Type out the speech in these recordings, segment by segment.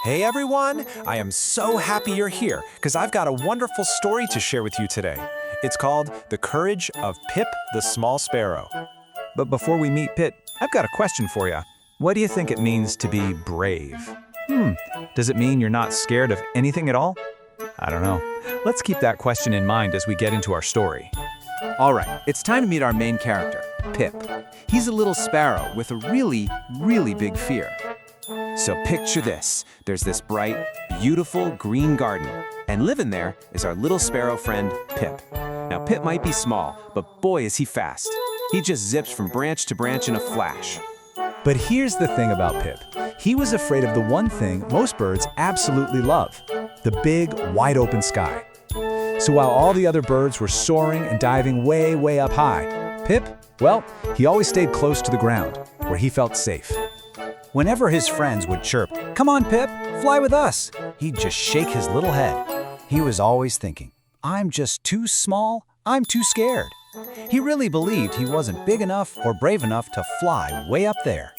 Hey everyone! I am so happy you're here because I've got a wonderful story to share with you today. It's called The Courage of Pip the Small Sparrow. But before we meet Pip, I've got a question for you. What do you think it means to be brave? Does it mean you're not scared of anything at all? I don't know. Let's keep that question in mind as we get into our story. All right, it's time to meet our main character, Pip. He's a little sparrow with a really big fear. So picture this. There's this bright, beautiful green garden, and living there is our little sparrow friend, Pip. Now, Pip might be small, but boy, is he fast. He just zips from branch to branch in a flash. But here's the thing about Pip. He was afraid of the one thing most birds absolutely love, the big, wide-open sky. So while all the other birds were soaring and diving way up high, Pip, well, he always stayed close to the ground, where he felt safe. Whenever his friends would chirp, "Come on, Pip, fly with us," he'd just shake his little head. He was always thinking, "I'm just too small, I'm too scared." He really believed he wasn't big enough or brave enough to fly way up there.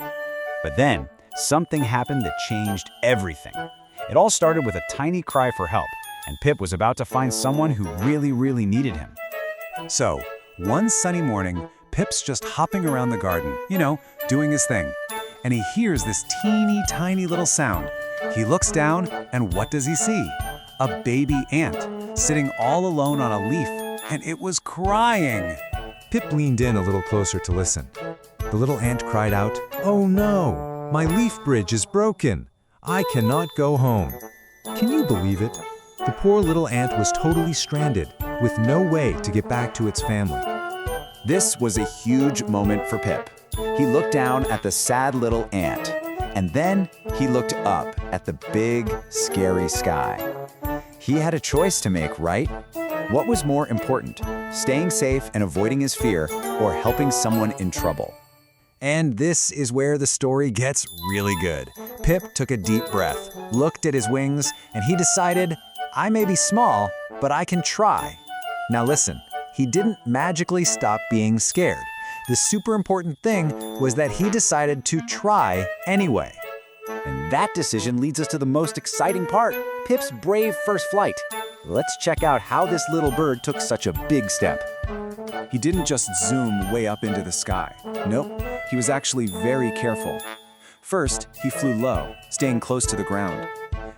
But then, something happened that changed everything. It all started with a tiny cry for help, and Pip was about to find someone who really needed him. So, one sunny morning, Pip's just hopping around the garden, doing his thing. And he hears this teeny tiny little sound. He looks down, and what does he see? A baby ant, sitting all alone on a leaf, and it was crying. Pip leaned in a little closer to listen. The little ant cried out, "Oh no, my leaf bridge is broken. I cannot go home." Can you believe it? The poor little ant was totally stranded, with no way to get back to its family. This was a huge moment for Pip. He looked down at the sad little ant, and then he looked up at the big, scary sky. He had a choice to make, right? What was more important, staying safe and avoiding his fear, or helping someone in trouble? And this is where the story gets really good. Pip took a deep breath, looked at his wings, and he decided, "I may be small, but I can try." Now listen, he didn't magically stop being scared. The super important thing was that he decided to try anyway. And that decision leads us to the most exciting part, Pip's brave first flight. Let's check out how this little bird took such a big step. He didn't just zoom way up into the sky. Nope, he was actually very careful. First, he flew low, staying close to the ground.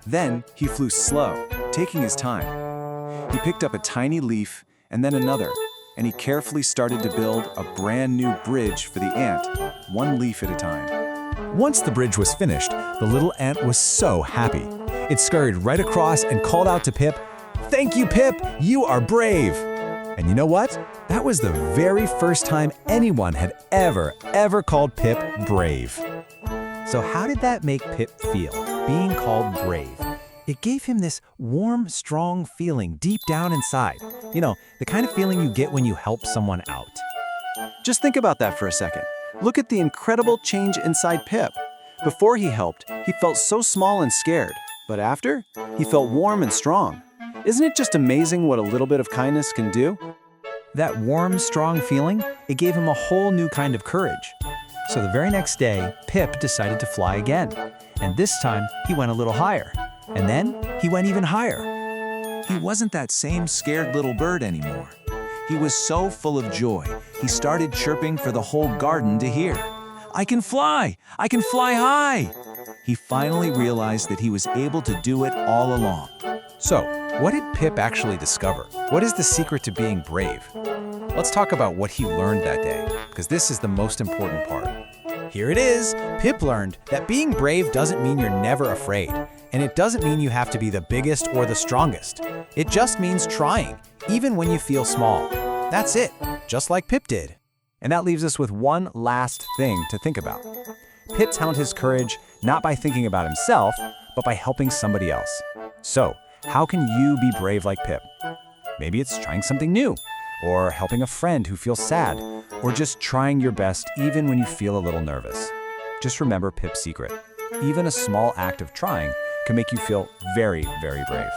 Then, he flew slow, taking his time. He picked up a tiny leaf and then another, and he carefully started to build a brand new bridge for the ant, one leaf at a time. Once the bridge was finished, the little ant was so happy. It scurried right across and called out to Pip, "Thank you, Pip, you are brave." And you know what? That was the very first time anyone had ever called Pip brave. So how did that make Pip feel, being called brave? It gave him this warm, strong feeling deep down inside. The kind of feeling you get when you help someone out. Just think about that for a second. Look at the incredible change inside Pip. Before he helped, he felt so small and scared. But after, he felt warm and strong. Isn't it just amazing what a little bit of kindness can do? That warm, strong feeling, it gave him a whole new kind of courage. So the very next day, Pip decided to fly again. And this time, he went a little higher. And then, he went even higher. He wasn't that same scared little bird anymore. He was so full of joy, he started chirping for the whole garden to hear. "I can fly! I can fly high!" He finally realized that he was able to do it all along. So, what did Pip actually discover? What is the secret to being brave? Let's talk about what he learned that day, because this is the most important part. Here it is! Pip learned that being brave doesn't mean you're never afraid. And it doesn't mean you have to be the biggest or the strongest. It just means trying, even when you feel small. That's it, just like Pip did. And that leaves us with one last thing to think about. Pip found his courage not by thinking about himself, but by helping somebody else. So, how can you be brave like Pip? Maybe it's trying something new, or helping a friend who feels sad, or just trying your best even when you feel a little nervous. Just remember Pip's secret. Even a small act of trying can make you feel very brave.